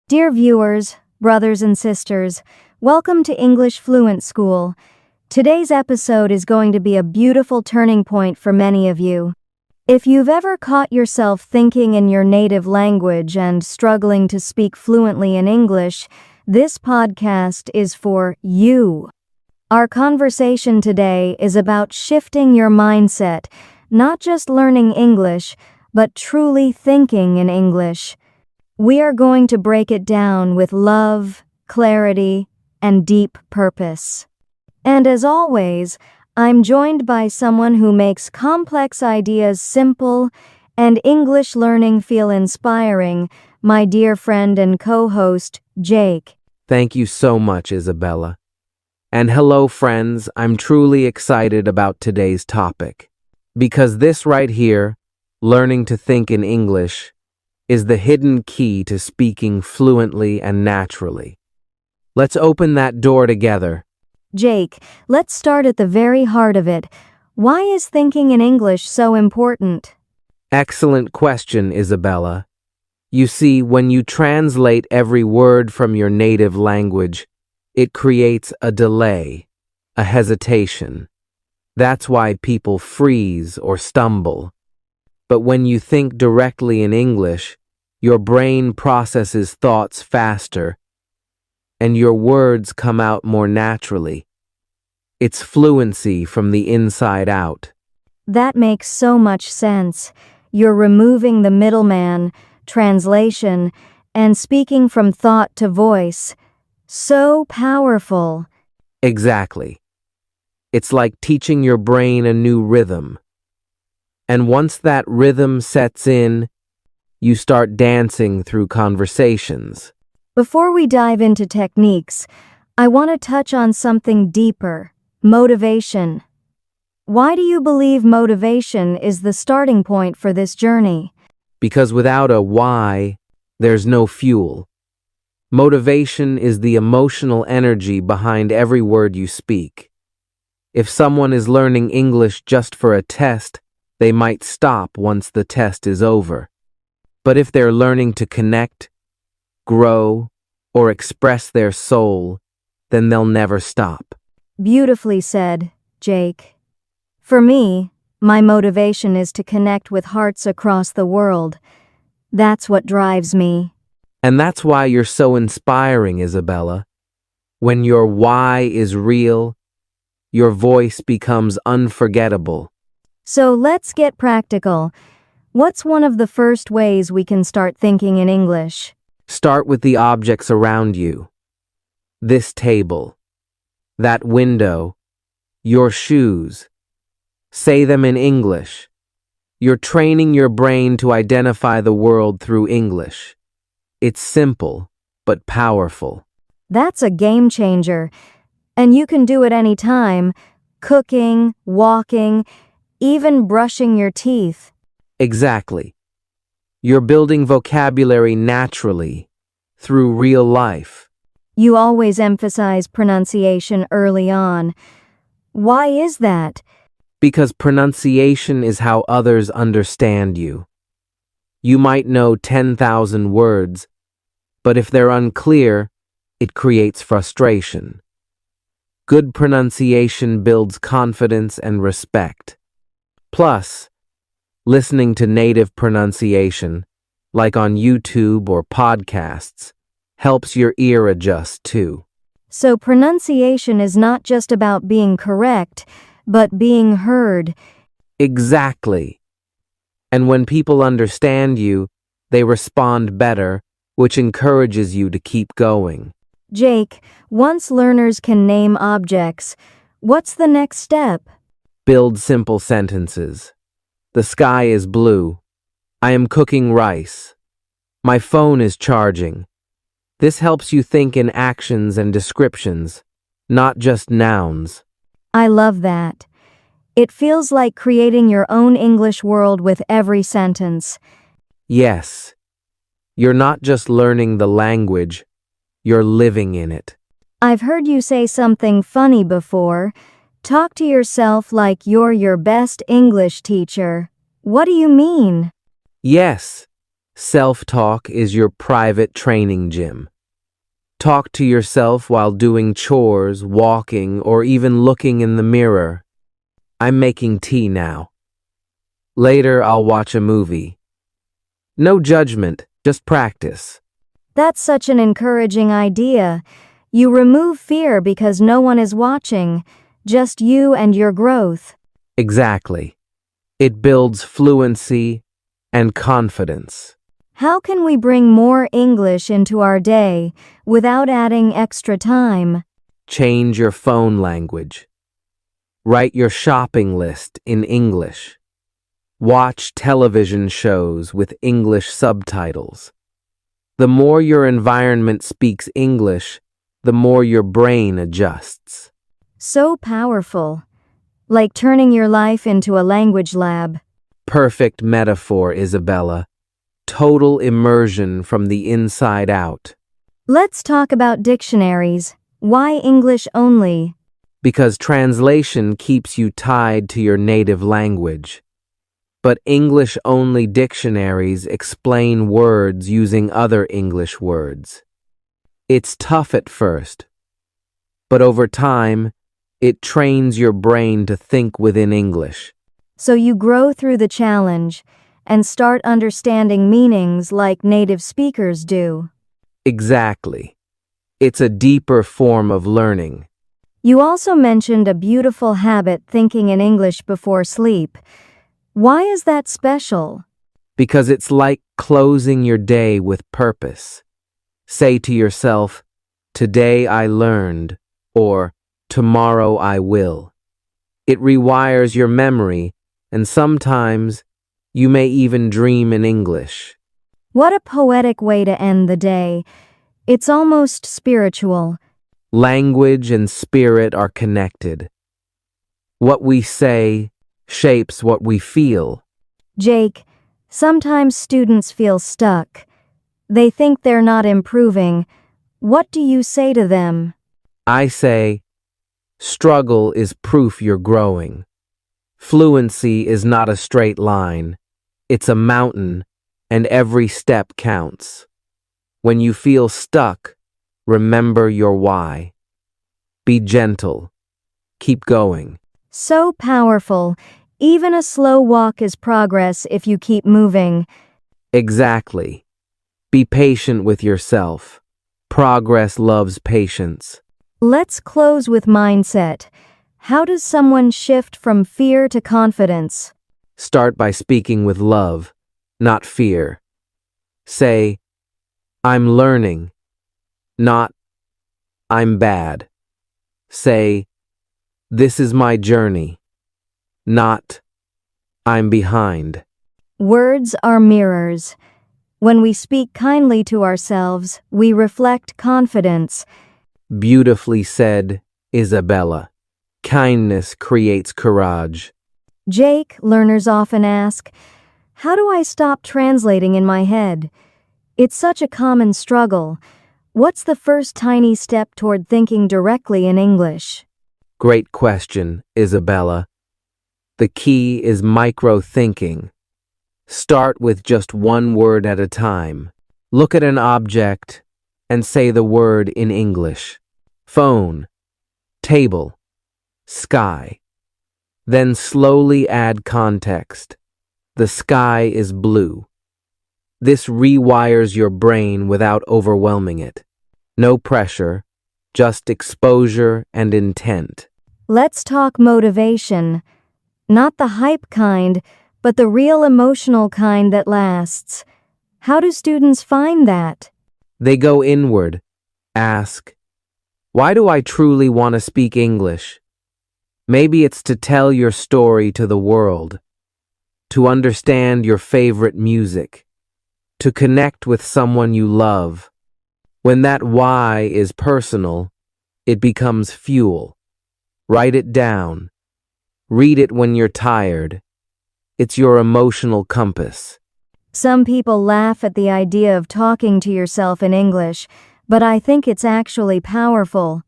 Dear viewers, brothers and sisters, welcome to English Fluent School. Today's episode is going to be a beautiful turning point for many of you. If you've ever caught yourself thinking in your native language and struggling to speak fluently in English, this podcast is for you. Our conversation today is about shifting your mindset, not just learning English, but truly thinking in English. We are going to break it down with love, clarity, and deep purpose. And as always, I'm joined by someone who makes complex ideas simple and English learning feel inspiring, my dear friend and co-host, Jake. Thank you so much, Isabella. And hello, friends. I'm truly excited about today's topic. Because this right here, learning to think in English, is the hidden key to speaking fluently and naturally. Let's open that door together. Jake, let's start at the very heart of it. Why is thinking in English so important? Excellent question, Isabella. You see, when you translate every word from your native language, it creates a delay, a hesitation. That's why people freeze or stumble. But when you think directly in English, your brain processes thoughts faster, and your words come out more naturally. It's fluency from the inside out. That makes so much sense. You're removing the middleman, translation, and speaking from thought to voice. So powerful. Exactly. It's like teaching your brain a new rhythm. And once that rhythm sets in, you start dancing through conversations. Before we dive into techniques, I want to touch on something deeper: motivation. Why do you believe motivation is the starting point for this journey? Because without a why, there's no fuel. Motivation is the emotional energy behind every word you speak. If someone is learning English just for a test, they might stop once the test is over. But if they're learning to connect, grow, or express their soul, then they'll never stop. Beautifully said, Jake. For me, my motivation is to connect with hearts across the world. That's what drives me. And that's why you're so inspiring, Isabella. When your why is real, your voice becomes unforgettable. So let's get practical. What's one of the first ways we can start thinking in English? Start with the objects around you. This table, that window, your shoes. Say them in English. You're training your brain to identify the world through English. It's simple, but powerful. That's a game changer. And you can do it anytime: cooking, walking, even brushing your teeth. Exactly. You're building vocabulary naturally, through real life. You always emphasize pronunciation early on. Why is that? Because pronunciation is how others understand you. You might know 10,000 words, but if they're unclear, it creates frustration. Good pronunciation builds confidence and respect. Plus, listening to native pronunciation, like on YouTube or podcasts, helps your ear adjust too. So pronunciation is not just about being correct, but being heard. Exactly. And when people understand you, they respond better, which encourages you to keep going. Jake, once learners can name objects, what's the next step? Build simple sentences. The sky is blue. I am cooking rice. My phone is charging. This helps you think in actions and descriptions, not just nouns. I love that. It feels like creating your own English world with every sentence. Yes. You're not just learning the language, you're living in it. I've heard you say something funny before. Talk to yourself like you're your best English teacher. What do you mean? Yes. Self-talk is your private training gym. Talk to yourself while doing chores, walking, or even looking in the mirror. I'm making tea now. Later, I'll watch a movie. No judgment, just practice. That's such an encouraging idea. You remove fear because no one is watching, just you and your growth. Exactly. It builds fluency and confidence. How can we bring more English into our day without adding extra time? Change your phone language. Write your shopping list in English. Watch television shows with English subtitles. The more your environment speaks English, the more your brain adjusts. So powerful. Like turning your life into a language lab. Perfect metaphor, Isabella. Total immersion from the inside out. Let's talk about dictionaries. Why English only? Because translation keeps you tied to your native language. But English-only dictionaries explain words using other English words. It's tough at first, but over time, it trains your brain to think within English. So you grow through the challenge and start understanding meanings like native speakers do. Exactly. It's a deeper form of learning. You also mentioned a beautiful habit, thinking in English before sleep. Why is that special? Because it's like closing your day with purpose. Say to yourself, "Today I learned," or "Tomorrow I will." It rewires your memory, and sometimes you may even dream in English. What a poetic way to end the day. It's almost spiritual. Language and spirit are connected. What we say shapes what we feel. Jake, sometimes students feel stuck. They think they're not improving. What do you say to them? I say, struggle is proof you're growing. Fluency is not a straight line. It's a mountain, and every step counts. When you feel stuck, remember your why. Be gentle. Keep going. So powerful. Even a slow walk is progress if you keep moving. Exactly. Be patient with yourself. Progress loves patience. Let's close with mindset. How does someone shift from fear to confidence? Start by speaking with love, not fear. Say, "I'm learning," not "I'm bad." Say, "This is my journey," not "I'm behind." Words are mirrors. When we speak kindly to ourselves, we reflect confidence. Beautifully said, Isabella. Kindness creates courage. Jake, learners often ask, how do I stop translating in my head? It's such a common struggle. What's the first tiny step toward thinking directly in English? Great question, Isabella. The key is micro-thinking. Start with just one word at a time. Look at an object and say the word in English. Phone, table, sky. Then slowly add context. The sky is blue. This rewires your brain without overwhelming it. No pressure, just exposure and intent. Let's talk motivation. Not the hype kind, but the real emotional kind that lasts. How do students find that? They go inward. Ask, why do I truly want to speak English? Maybe it's to tell your story to the world, to understand your favorite music, to connect with someone you love. When that why is personal, it becomes fuel. Write it down. Read it when you're tired. It's your emotional compass. Some people laugh at the idea of talking to yourself in English, but I think it's actually powerful.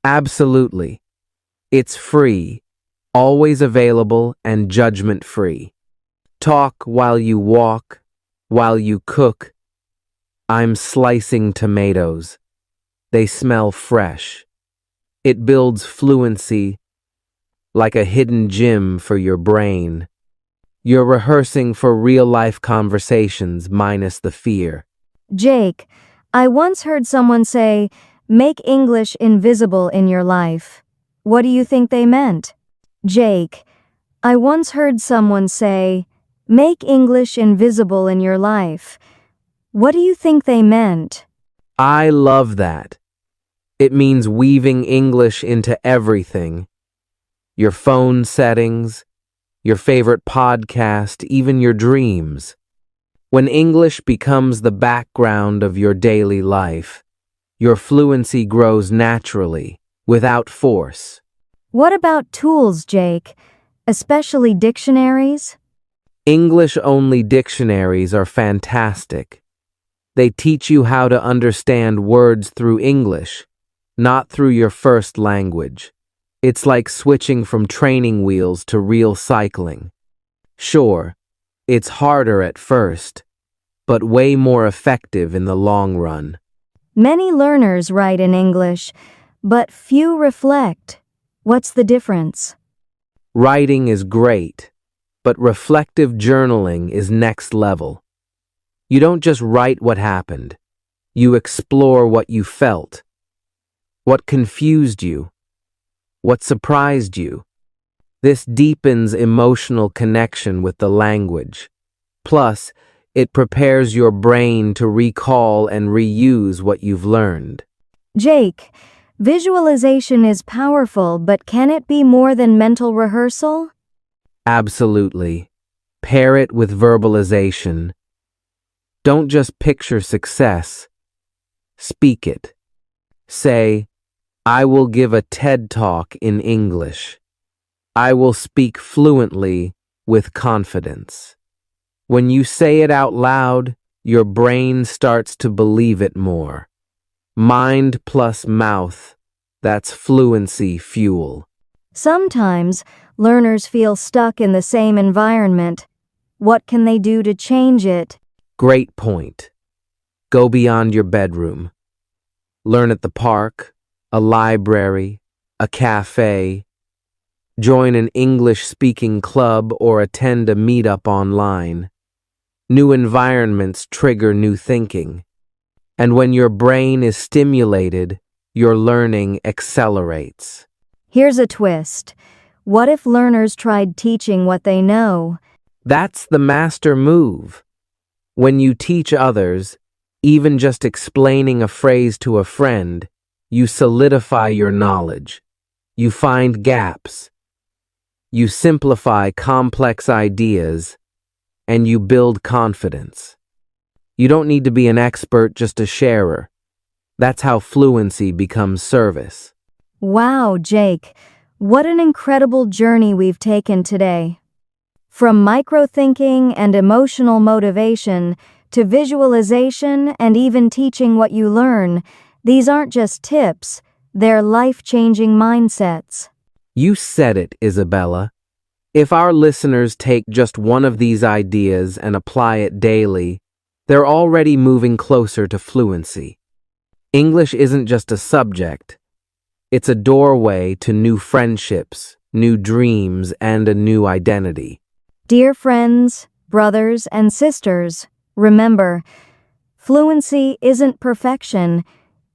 Absolutely. It's free, always available, and judgment-free. Talk while you walk, While you cook, I'm slicing tomatoes. They smell fresh. It builds fluency like a hidden gym for your brain. You're rehearsing for real-life conversations minus the fear. Jake, I once heard someone say, make English invisible in your life. What do you think they meant? Jake, I once heard someone say, make English invisible in your life. What do you think they meant? I love that. It means weaving English into everything. Your phone settings, your favorite podcast, even your dreams. When English becomes the background of your daily life, your fluency grows naturally, without force. What about tools, Jake? Especially dictionaries? English-only dictionaries are fantastic. They teach you how to understand words through English, not through your first language. It's like switching from training wheels to real cycling. Sure, it's harder at first, but way more effective in the long run. Many learners write in English, but few reflect. What's the difference? Writing is great, but reflective journaling is next level. You don't just write what happened. You explore what you felt, what confused you, what surprised you. This deepens emotional connection with the language. Plus, it prepares your brain to recall and reuse what you've learned. Jake, visualization is powerful, but can it be more than mental rehearsal? Absolutely. Pair it with verbalization. Don't just picture success. Speak it. Say, I will give a TED Talk in English. I will speak fluently with confidence. When you say it out loud, your brain starts to believe it more. Mind plus mouth, that's fluency fuel. Sometimes learners feel stuck in the same environment. What can they do to change it? Great point. Go beyond your bedroom. Learn at the park, a library, a cafe. Join an English-speaking club or attend a meetup online. New environments trigger new thinking. And when your brain is stimulated, your learning accelerates. Here's a twist. What if learners tried teaching what they know? That's the master move. When you teach others, even just explaining a phrase to a friend, you solidify your knowledge. You find gaps. You simplify complex ideas, and you build confidence. You don't need to be an expert, just a sharer. That's how fluency becomes service. Wow, Jake, what an incredible journey we've taken today. From micro-thinking and emotional motivation to visualization and even teaching what you learn, these aren't just tips, they're life-changing mindsets. You said it, Isabella. If our listeners take just one of these ideas and apply it daily, they're already moving closer to fluency. English isn't just a subject. It's a doorway to new friendships, new dreams, and a new identity. Dear friends, brothers, and sisters, remember, fluency isn't perfection,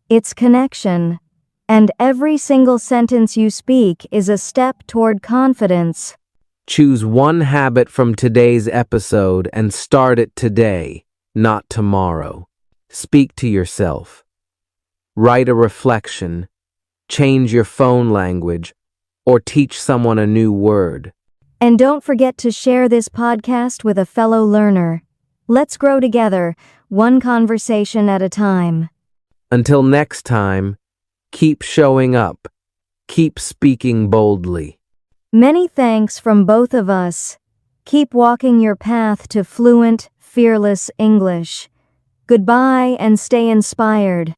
it's connection. And every single sentence you speak is a step toward confidence. Choose one habit from today's episode and start it today, not tomorrow. Speak to yourself. Write a reflection. Change your phone language, or teach someone a new word. And don't forget to share this podcast with a fellow learner. Let's grow together, one conversation at a time. Until next time, keep showing up. Keep speaking boldly. Many thanks from both of us. Keep walking your path to fluent, fearless English. Goodbye and stay inspired.